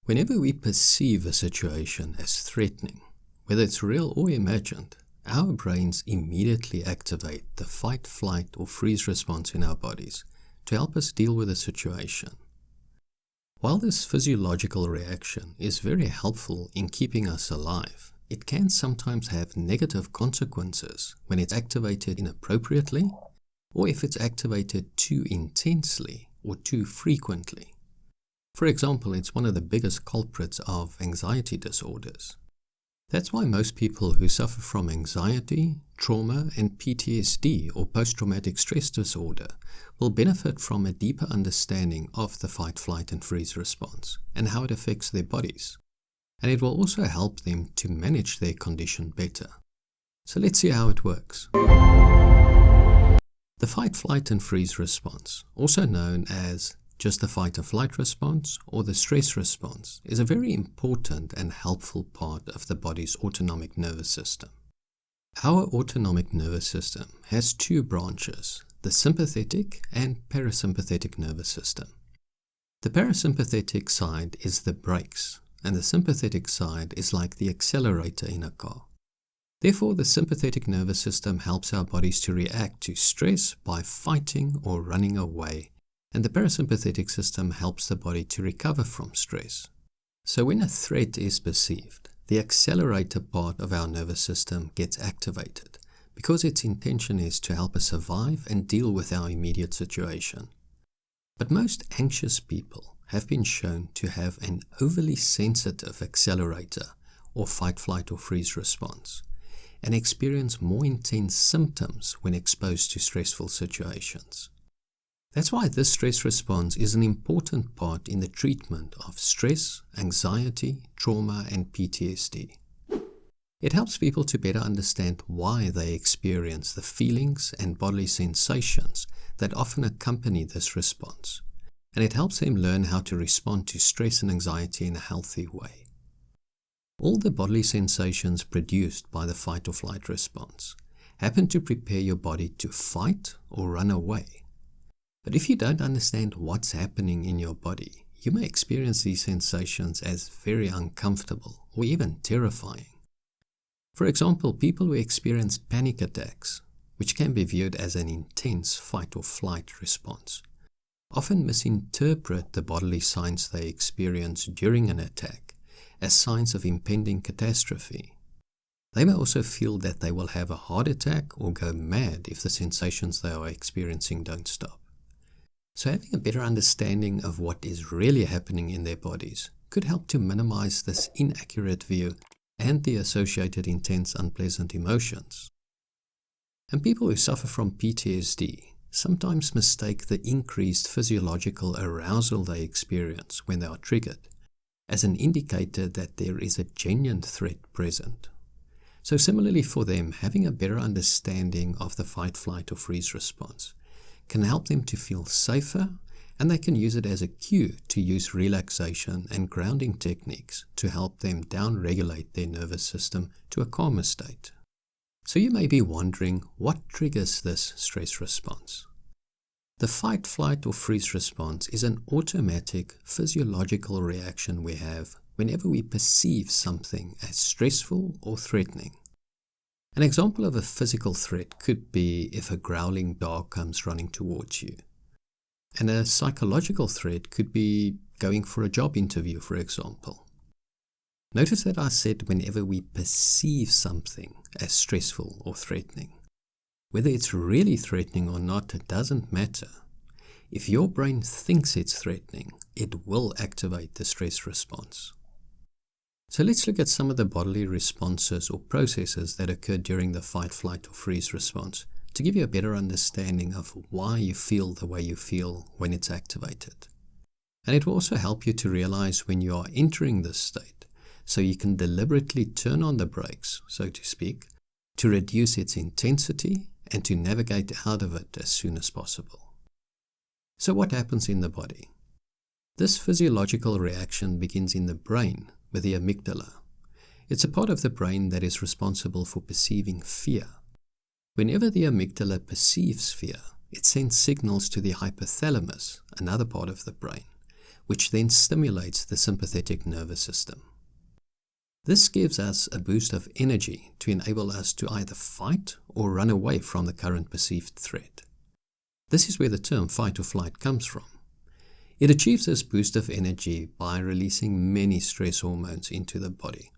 Whenever we perceive a situation as threatening, whether it's real or imagined, our brains immediately activate the fight, flight, or freeze response in our bodies to help us deal with the situation. While this physiological reaction is very helpful in keeping us alive, it can sometimes have negative consequences when it's activated inappropriately or if it's activated too intensely or too frequently. For example, it's one of the biggest culprits of anxiety disorders. That's why most people who suffer from anxiety, trauma, and PTSD or post-traumatic stress disorder will benefit from a deeper understanding of the fight, flight, and freeze response and how it affects their bodies. And it will also help them to manage their condition better. So let's see how it works. The fight, flight, and freeze response, also known as just the fight or flight response or the stress response, is a very important and helpful part of the body's autonomic nervous system. Our autonomic nervous system has two branches, the sympathetic and parasympathetic nervous system. The parasympathetic side is the brakes, and the sympathetic side is like the accelerator in a car. Therefore, the sympathetic nervous system helps our bodies to react to stress by fighting or running away, and the parasympathetic system helps the body to recover from stress. So when a threat is perceived, the accelerator part of our nervous system gets activated because its intention is to help us survive and deal with our immediate situation. But most anxious people have been shown to have an overly sensitive accelerator or fight, flight, or freeze response and experience more intense symptoms when exposed to stressful situations. That's why this stress response is an important part in the treatment of stress, anxiety, trauma, and PTSD. It helps people to better understand why they experience the feelings and bodily sensations that often accompany this response, and it helps them learn how to respond to stress and anxiety in a healthy way. All the bodily sensations produced by the fight or flight response happen to prepare your body to fight or run away. But if you don't understand what's happening in your body, you may experience these sensations as very uncomfortable or even terrifying. For example, people who experience panic attacks, which can be viewed as an intense fight or flight response, often misinterpret the bodily signs they experience during an attack as signs of impending catastrophe. They may also feel that they will have a heart attack or go mad if the sensations they are experiencing don't stop. So having a better understanding of what is really happening in their bodies could help to minimize this inaccurate view and the associated intense unpleasant emotions. And people who suffer from PTSD sometimes mistake the increased physiological arousal they experience when they are triggered as an indicator that there is a genuine threat present. So similarly for them, having a better understanding of the fight, flight, or freeze response can help them to feel safer, and they can use it as a cue to use relaxation and grounding techniques to help them down-regulate their nervous system to a calmer state. So you may be wondering, what triggers this stress response? The fight, flight, or freeze response is an automatic physiological reaction we have whenever we perceive something as stressful or threatening. An example of a physical threat could be if a growling dog comes running towards you. And a psychological threat could be going for a job interview, for example. Notice that I said whenever we perceive something as stressful or threatening. Whether it's really threatening or not, it doesn't matter. If your brain thinks it's threatening, it will activate the stress response. So let's look at some of the bodily responses or processes that occur during the fight, flight, or freeze response to give you a better understanding of why you feel the way you feel when it's activated. And it will also help you to realize when you are entering this state, so you can deliberately turn on the brakes, so to speak, to reduce its intensity and to navigate out of it as soon as possible. So what happens in the body? This physiological reaction begins in the brain with the amygdala. It's a part of the brain that is responsible for perceiving fear. Whenever the amygdala perceives fear, it sends signals to the hypothalamus, another part of the brain, which then stimulates the sympathetic nervous system. This gives us a boost of energy to enable us to either fight or run away from the current perceived threat. This is where the term fight or flight comes from. It achieves this boost of energy by releasing many stress hormones into the body.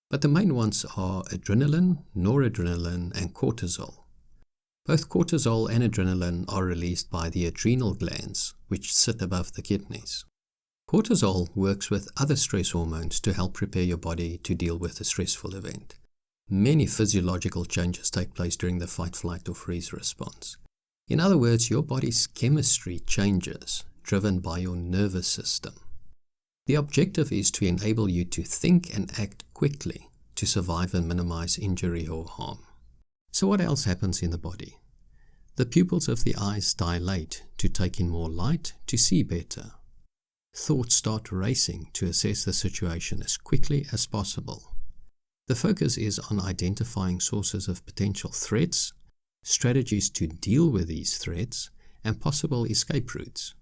But the main ones are adrenaline, noradrenaline, and cortisol. Both cortisol and adrenaline are released by the adrenal glands, which sit above the kidneys. Cortisol works with other stress hormones to help prepare your body to deal with a stressful event. Many physiological changes take place during the fight, flight, or freeze response. In other words, your body's chemistry changes, driven by your nervous system. The objective is to enable you to think and act quickly to survive and minimize injury or harm. So what else happens in the body? The pupils of the eyes dilate to take in more light to see better. Thoughts start racing to assess the situation as quickly as possible. The focus is on identifying sources of potential threats, strategies to deal with these threats, and possible escape routes.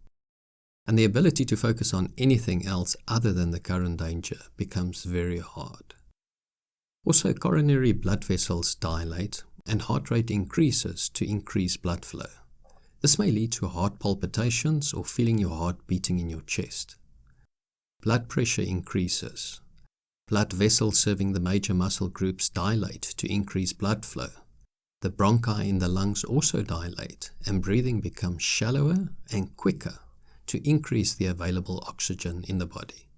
And the ability to focus on anything else other than the current danger becomes very hard. Also, coronary blood vessels dilate and heart rate increases to increase blood flow. This may lead to heart palpitations or feeling your heart beating in your chest. Blood pressure increases. Blood vessels serving the major muscle groups dilate to increase blood flow. The bronchi in the lungs also dilate, and breathing becomes shallower and quicker to increase the available oxygen in the body.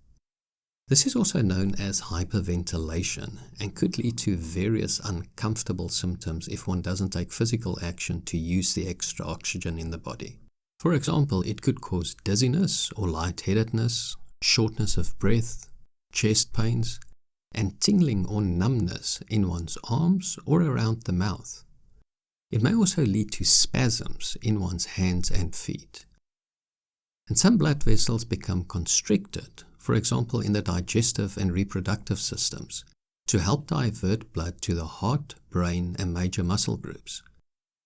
This is also known as hyperventilation and could lead to various uncomfortable symptoms if one doesn't take physical action to use the extra oxygen in the body. For example, it could cause dizziness or lightheadedness, shortness of breath, chest pains, and tingling or numbness in one's arms or around the mouth. It may also lead to spasms in one's hands and feet. And some blood vessels become constricted, for example in the digestive and reproductive systems, to help divert blood to the heart, brain, and major muscle groups.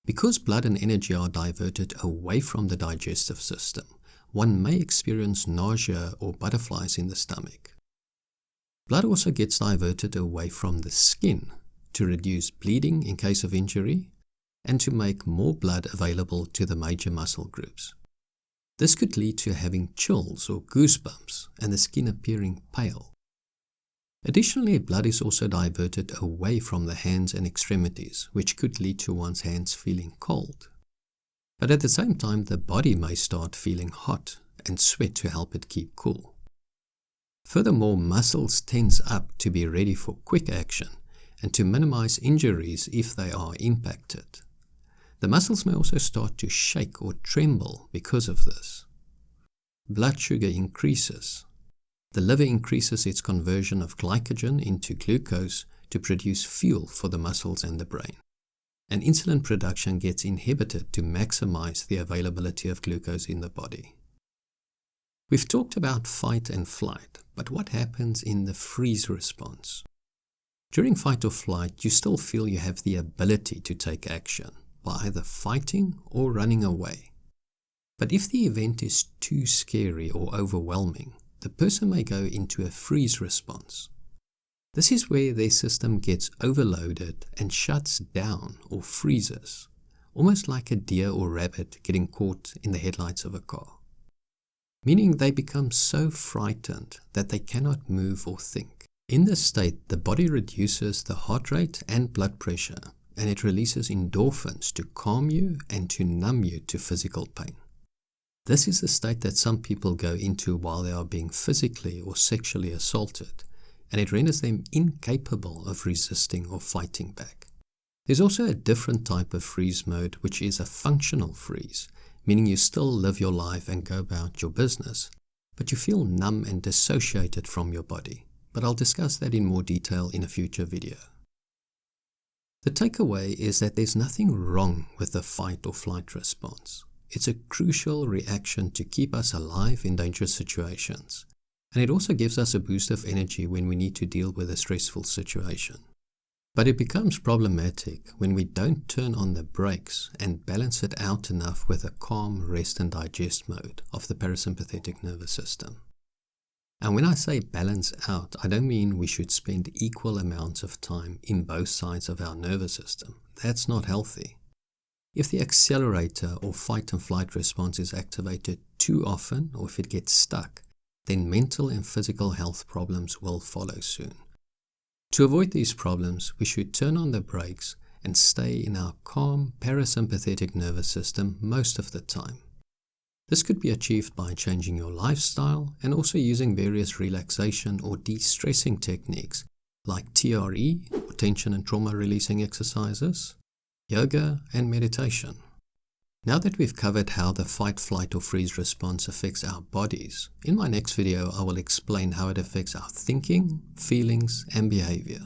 Because blood and energy are diverted away from the digestive system, one may experience nausea or butterflies in the stomach. Blood also gets diverted away from the skin to reduce bleeding in case of injury and to make more blood available to the major muscle groups. This could lead to having chills or goosebumps and the skin appearing pale. Additionally, blood is also diverted away from the hands and extremities, which could lead to one's hands feeling cold. But at the same time, the body may start feeling hot and sweat to help it keep cool. Furthermore, muscles tense up to be ready for quick action and to minimize injuries if they are impacted. The muscles may also start to shake or tremble because of this. Blood sugar increases. The liver increases its conversion of glycogen into glucose to produce fuel for the muscles and the brain. And insulin production gets inhibited to maximize the availability of glucose in the body. We've talked about fight and flight, but what happens in the freeze response? During fight or flight, you still feel you have the ability to take action by either fighting or running away. But if the event is too scary or overwhelming, the person may go into a freeze response. This is where their system gets overloaded and shuts down or freezes, almost like a deer or rabbit getting caught in the headlights of a car. Meaning they become so frightened that they cannot move or think. In this state, the body reduces the heart rate and blood pressure, and it releases endorphins to calm you and to numb you to physical pain. This is the state that some people go into while they are being physically or sexually assaulted, and it renders them incapable of resisting or fighting back. There's also a different type of freeze mode, which is a functional freeze, meaning you still live your life and go about your business, but you feel numb and dissociated from your body. But I'll discuss that in more detail in a future video. The takeaway is that there's nothing wrong with the fight or flight response. It's a crucial reaction to keep us alive in dangerous situations, and it also gives us a boost of energy when we need to deal with a stressful situation. But it becomes problematic when we don't turn on the brakes and balance it out enough with a calm rest and digest mode of the parasympathetic nervous system. And when I say balance out, I don't mean we should spend equal amounts of time in both sides of our nervous system. That's not healthy. If the accelerator or fight and flight response is activated too often, or if it gets stuck, then mental and physical health problems will follow soon. To avoid these problems, we should turn on the brakes and stay in our calm, parasympathetic nervous system most of the time. This could be achieved by changing your lifestyle and also using various relaxation or de-stressing techniques like TRE, or tension and trauma releasing exercises, yoga, and meditation. Now that we've covered how the fight, flight, or freeze response affects our bodies, in my next video I will explain how it affects our thinking, feelings, and behavior.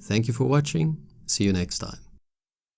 Thank you for watching. See you next time.